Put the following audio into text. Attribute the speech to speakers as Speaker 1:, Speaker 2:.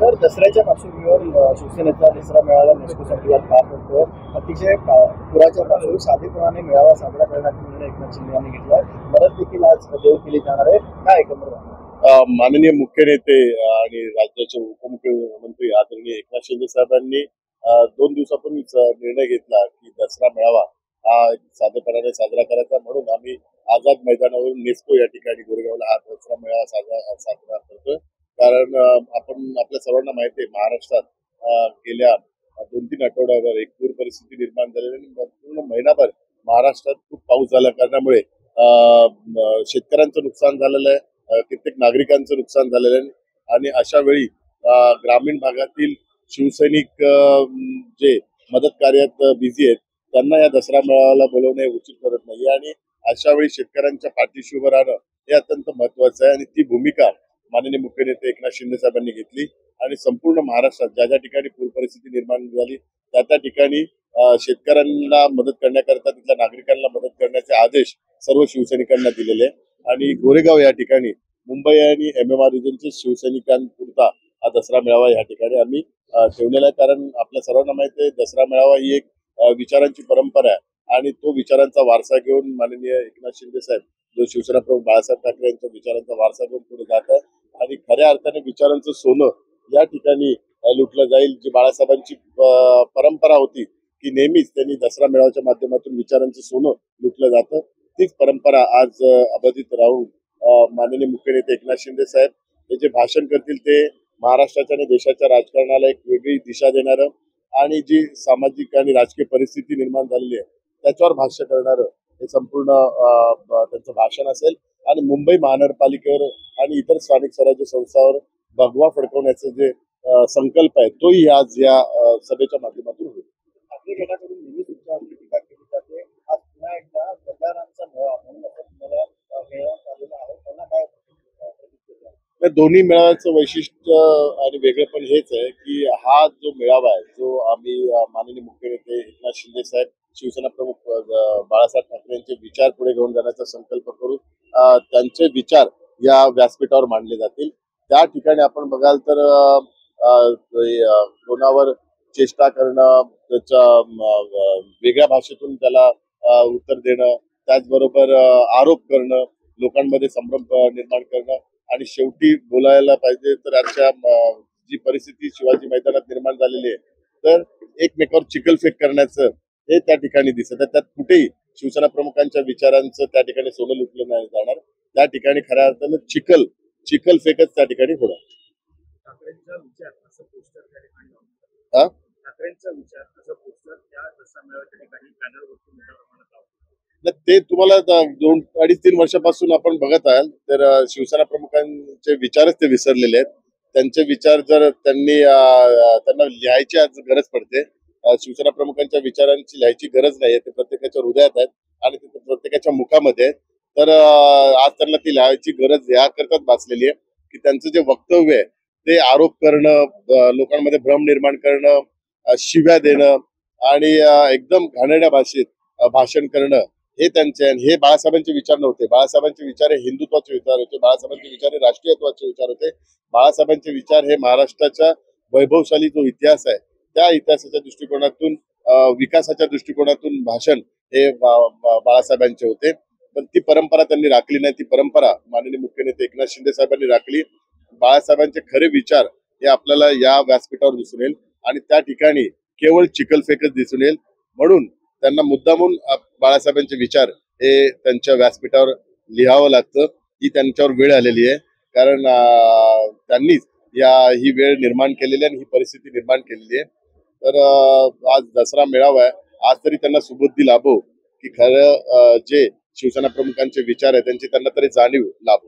Speaker 1: तर दसऱ्याच्या पार्श्वभूमीवर शिवसेनेचा तिसरा मेळावा नेस्को संकुलात पार पडतोय. अतिशय पुराच्या पार्श्वभूमीवर साधेपणाने मेळावा साजरा करण्याचा निर्णय एकनाथ शिंदे यांनी घेतलाय. मदत देखील आज देऊ केली जाणार आहे. काय एकंदर
Speaker 2: माननीय मुख्य नेते आणि राज्याचे उपमुख्यमंत्री आदरणीय एकनाथ शिंदे साहेबांनी 2 दिवसापूर्वीच निर्णय घेतला की दसरा मेळावा हा साधेपणाने साजरा करायचा, म्हणून आम्ही आझाद मैदानावरून नेस्को या ठिकाणी गोरेगावला हा दसरा मेळावा साजरा करतोय. कारण आपण आपल्या सर्वांना माहिती आहे, महाराष्ट्रात गेल्या 2-3 आठवड्यावर एक पूर परिस्थिती निर्माण झालेली आणि पूर्ण महिनाभर महाराष्ट्रात खूप पाऊस झाल्या कारणामुळे शेतकऱ्यांचं नुकसान झालेलं आहे, कित्येक नागरिकांचं नुकसान झालेलं आहे. आणि अशा वेळी ग्रामीण भागातील शिवसैनिक जे मदत कार्यात बिझी आहेत त्यांना या दसरा मेळाव्याला बोलवणे उचित करत नाही. आणि अशा वेळी शेतकऱ्यांच्या पाठीशी उभं राहणं हे अत्यंत महत्वाचं आहे आणि ती भूमिका माननीय मुख्य नेते एकनाथ शिंदे साहेबांनी घेतली. आणि संपूर्ण महाराष्ट्रात ज्या ज्या ठिकाणी पूर परिस्थिती निर्माण झाली त्या ठिकाणी शेतकऱ्यांना मदत करण्याकरता, तिथल्या नागरिकांना मदत करण्याचे आदेश सर्व शिवसैनिकांना दिलेले आहे. आणि गोरेगाव या ठिकाणी मुंबई आणि MMR रिजनचे शिवसैनिकांपुरता हा दसरा मेळावा या ठिकाणी आम्ही ठेवलेला आहे. कारण आपल्या सर्वांना माहिती आहे, दसरा मेळावा ही एक विचारांची परंपरा आहे आणि तो विचारांचा वारसा घेऊन माननीय एकनाथ शिंदे साहेब, जो शिवसेना प्रमुख बाळासाहेब ठाकरे यांच्या विचारांचा वारसा घेऊन पुढे जात आहे. आणि खऱ्या अर्थाने विचारांचं सोनं या ठिकाणी लुटलं जाईल. जी बाळासाहेबांची परंपरा होती की नेहमीच त्यांनी दसरा मेळाव्याच्या माध्यमातून विचारांचं सोनं लुटलं जातं, तीच परंपरा आज अबाधित राहून माननीय मुख्य नेते एकनाथ शिंदे साहेब हे जे भाषण करतील ते महाराष्ट्राच्या आणि देशाच्या राजकारणाला एक वेगळी दिशा देणारं आणि जी सामाजिक आणि राजकीय परिस्थिती निर्माण झालेली आहे त्याच्यावर भाष्य करणारं हे संपूर्ण त्यांचं भाषण असेल. आणि मुंबई महानगरपालिकेवर आणि इतर स्थानिक स्वराज्य संस्थांवर भगवा फडकवण्याचे जे संकल्प आहे तोही आज या सभेच्या माध्यमातून होईल.
Speaker 1: आपल्या गटाकडून नेहमी तुमच्यावरती टीका केली जाते. आज पुन्हा एकदा गटारांचा मेळावा म्हणून असं तुम्हाला मेळावा आलेला आहे. त्यांना काय
Speaker 2: या दोन्ही मेळाव्याचं वैशिष्ट्य आणि वेगळेपण हेच आहे की हा जो मेळावा आहे, जो आम्ही माननीय मुख्य नेते एकनाथ शिंदे साहेब, शिवसेना प्रमुख बाळासाहेब ठाकरे यांचे विचार पुढे घेऊन जाण्याचा संकल्प करून त्यांचे विचार या व्यासपीठावर मांडले जातील. त्या ठिकाणी आपण बघाल तर कोणावर चेष्टा करणं, त्याच्या वेगळ्या भाषेतून त्याला उत्तर देणं, त्याचबरोबर आरोप करणं, लोकांमध्ये संभ्रम निर्माण करणं आणि शेवटी बोलायला पाहिजे तर अशा जी परिस्थिती शिवाजी मैदानात निर्माण झालेली आहे तर एकमेकावर चिखलफेक करण्याचं हे त्या ठिकाणी दिसत आहे. त्यात कुठेही शिवसेना प्रमुखांच्या विचारांचं त्या ठिकाणी सोनं लुटलं नाही जाणार. त्या ठिकाणी खऱ्या अर्थानं चिखलफेकच त्या ठिकाणी होणार.
Speaker 1: ठाकरेंचा विचार असं पोस्टर त्या ठिकाणी
Speaker 2: हा
Speaker 1: ठाकरेंचा विचार असं पोस्टर त्या दसरा मेळाव्याच्या ठिकाणी बॅनरवरती मोठ्या प्रमाणात
Speaker 2: ते तुम्हाला 2-2.5-3 वर्षापासून आपण बघत आहात तर शिवसेना प्रमुखांचे विचारच ते विसरलेले आहेत. त्यांचे विचार जर त्यांना लिहायची आज गरज पडते. शिवसेना प्रमुखांच्या विचारांची लिहायची गरज नाही, ते प्रत्येकाच्या हृदयात आहेत आणि ते प्रत्येकाच्या मुखामध्ये आहेत. तर आज त्यांना ती लिहायची गरज याकरताच भासलेली आहे की त्यांचं जे वक्तव्य आहे ते आरोप करणं, लोकांमध्ये भ्रम निर्माण करणं, शिव्या देणं आणि एकदम घाणेरड्या भाषेत भाषण करणं हे त्यांचे. आणि हे बाळासाहेबांचे विचार नव्हते. बाळासाहेबांचे विचार हे हिंदुत्वाचे विचार होते. बाळासाहेबांचे विचार हे राष्ट्रीयत्वाचे विचार होते. बाळासाहेबांचे विचार हे महाराष्ट्राच्या वैभवशाली जो इतिहास आहे त्या इतिहासाच्या दृष्टिकोनातून, विकासाच्या दृष्टिकोनातून भाषण हे बाळासाहेबांचे होते. पण ती परंपरा त्यांनी राखली नाही. ती परंपरा माननीय मुख्य नेते एकनाथ शिंदे साहेबांनी राखली. बाळासाहेबांचे खरे विचार हे आपल्याला या व्यासपीठावर दिसून येईल आणि त्या ठिकाणी केवळ चिखलफेकच दिसून येईल. म्हणून त्यांना मुद्दामून बाळासाहेबांचे विचार हे त्यांच्या व्यासपीठावर लिहावं लागतं. ही त्यांच्यावर वेळ आलेली आहे. कारण त्यांनीच ही वेळ निर्माण केलेली आहे आणि ही परिस्थिती निर्माण केलेली आहे. तर आज दसरा मेळावा आहे. आज तरी त्यांना सुबुद्धी लाभो की खरं जे शिवसेना प्रमुखांचे विचार आहे त्यांची त्यांना तरी जाणीव लाभो.